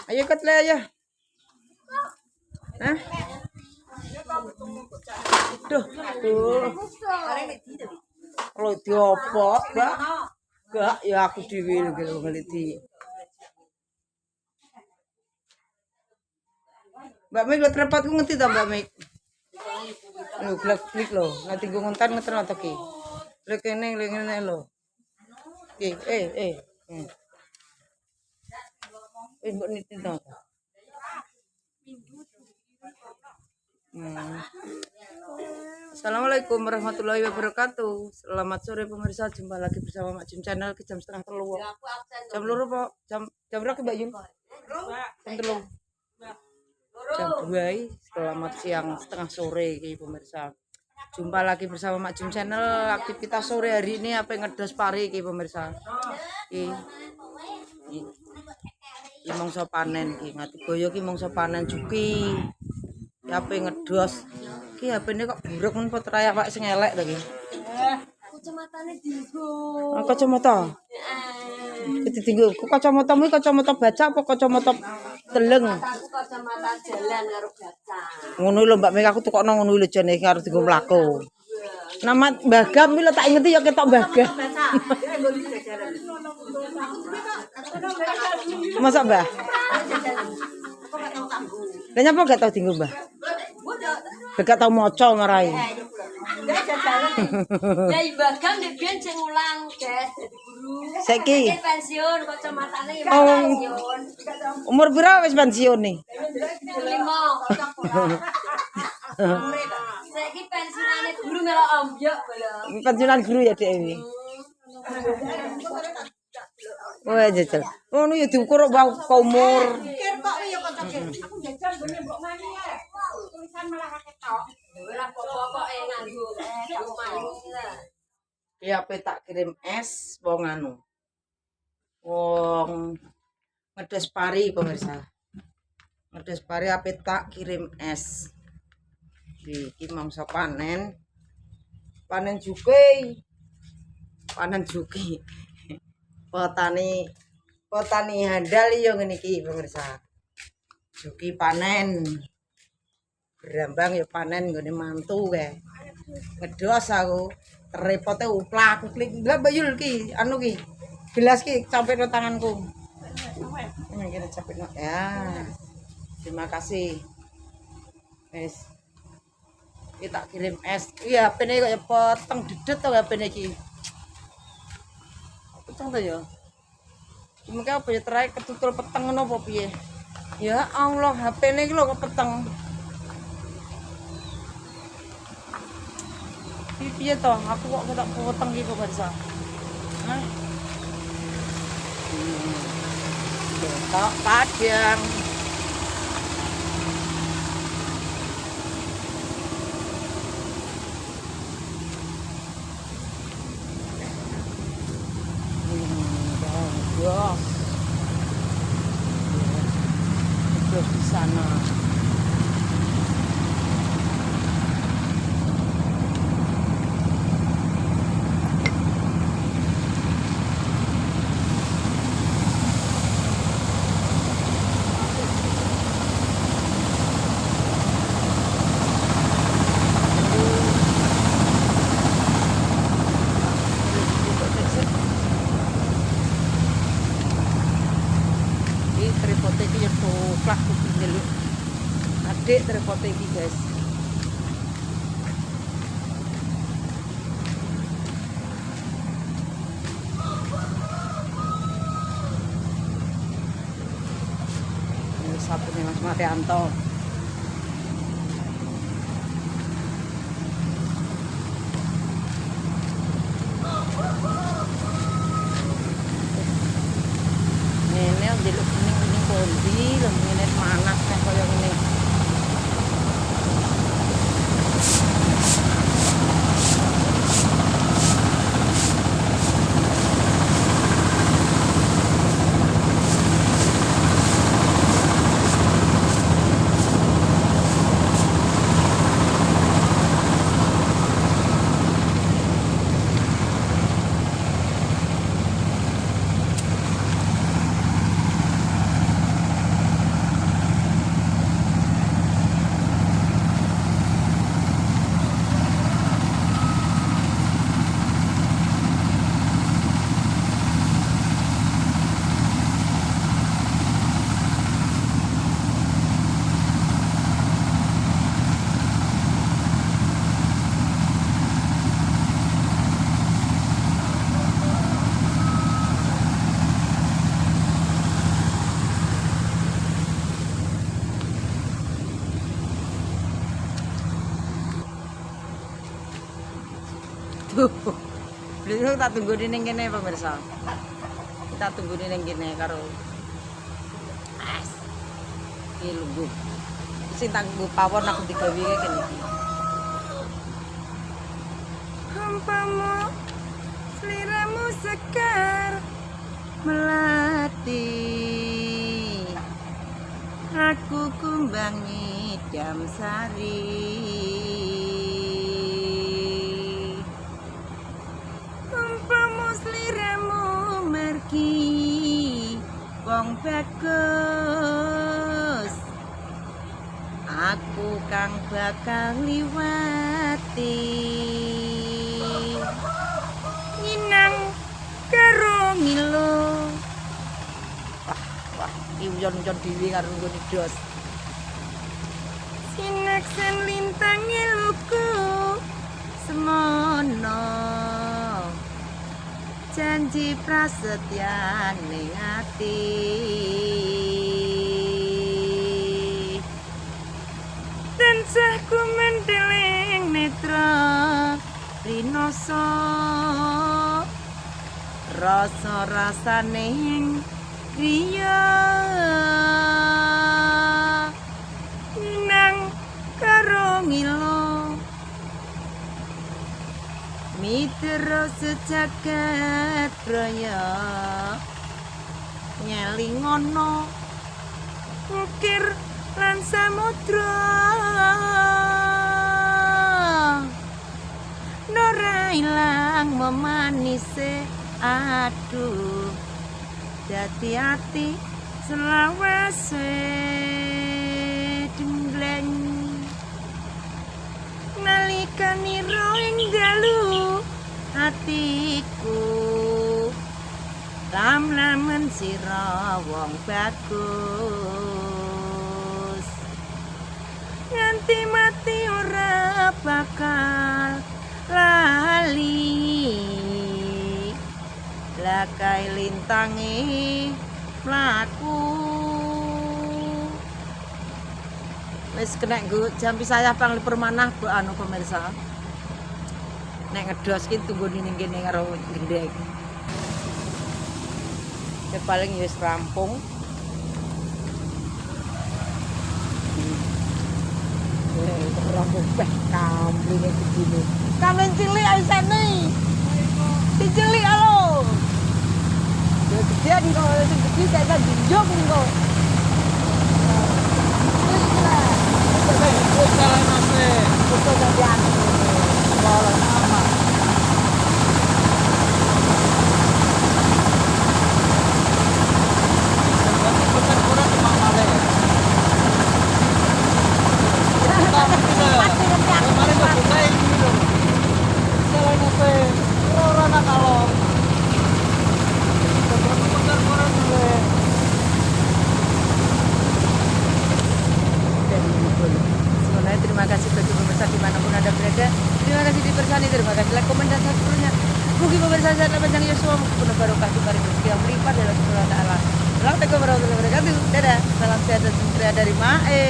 Ayo kat le ayo. Hah? Duh, duh. Kalau diopok, Mbak. Enggak, ya aku dhewe lho ngeliti. Mbak Mik lo trepatku ngerti ta Mbak Mik? Lho klik lho, nanti gue ngontan ngeten to ki. Lek kene lho. Eh. Mbok niti to. Assalamualaikum warahmatullahi wabarakatuh. Selamat sore pemirsa, jumpa lagi bersama Mak Jum Channel ke jam 2:30. Jam loro po, jam berapa Mbak Yun? Jam 3. Jam 2. Selamat siang setengah sore iki pemirsa. Jumpa lagi bersama Mak Jum Channel. Aktivitas sore hari ini apa ngedos pari iki pemirsa. Iki mongso panen iki, ngati boyo ki mongso panen juki. Apa ngedos ki HP-ne kok buruk men potraya Pak sing elek to ki. Kacamatane dienggo. Oh, kacamata. Iki dienggo. Kacamatamu iki kacamata baca apa kacamata teleng? Aku kacamata jalan karo baca. Ngono lho Mbak Mek aku tukokno ngono lho jane karo dienggo mlaku. Nama Mbah Gam iki lho tak ingeti ya ketok Mbah Gam. Masa Mbah? Lah nyapa gak tau dienggo Mbah? Gak tau maca marai. Ya Mbah Gam nek biyen sing ulang Des dadi guru. Saiki Pensiun kacamatane ya pensiun. umur pira wis pensiun nih? 5. Saiki pensiunane guru melok ombyok lho. Pensiunan guru ya Dek iki. Wah jajal. Ngono ya diukur kok umur. Pikir kok ya kanca aku jajan gone mbok mani ya. Tulisan malah ketok. Ora pokoke nganggo aku mani lah. Ya ape tak kirim es wong anu. Wong ngedes pari pemirsa. Ngedes pari ape tak kirim es. Iki mangsa panen. Panen juki. Panen juki. Petani handal yo ngene iki pemirsa. Juki panen. Brambang ya panen nggone mantu kae. Ngedos aku. Repote uplak klik. Lah Bayul ki anu ki. Gelas ki campekno tanganku. Ini kira campekno. Ya. Terima kasih. Wes. Iki tak kirim es. Iya HP-ne kaya peteng dedet to HP-ne iki. Peteng to ya. Mungkin apa ya terakhir ketutul peteng ngono apa piye? Ya Allah, HP-ne iki lho kok peteng. Piye to? Aku kok ketok peteng iki kok barsa. Hah? Ketok Padang. Terus di sana. Tripote iki ya toplak kupine lho. Adik tripote iki, guys. Ini sapune Mas Marianto. Ini ndelok kuning kondi lho ngene panas nek koyo ngene. Beliau tak tunggu di ning kene pemirsa. Kita tunggu di ning kene karo es. Iki lungguh. Sing tak nggo pawon aku digawe kene iki. Hampamu seliramu sekar melati. Aku kumbangi jam sari. Umpamu sliramu mergi wong bagus. Aku kang bakal liwati. Nginang karo ngilo. Wah, iyon-iyon dhewe karo nggone dos. Sineksen lintang iluku semono. Janji prasetya ning ati. Tansah ku mendeling netra rinoso. Rasa-rasane griya nang karo ngilo mitra sejagat raya nyelingono ukir lan samudra nora ilang memanise aduh dadi ati selawase dembleng nalikane ing dalu atiku lam-lamen sira wong bagus nganti mati ora bakal lali lakai lintangi mlaku wis kena nggo jampi saya pang lipur manah mbok anu pemirsa nek ngedos ki tunggu ning kene karo gendeng ya paling wis rampung rampung peh kamline begini kamlin cilik aisane cilik alo ya gedean kok sing gede saya dinjok kok terima kasih bagi pemirsa dimanapun anda berada. Terima kasih dipersani, terima kasih like, komen, dan subscribe-nya. Mungkin pemirsa saya panjang Yosua penuh barokah di balik rezeki yang melimpah dari Allah Subhanahu wa taala. Assalamualaikum warahmatullahi wabarakatuh. Dadah. Salam sehat dan sejahtera dari Mae.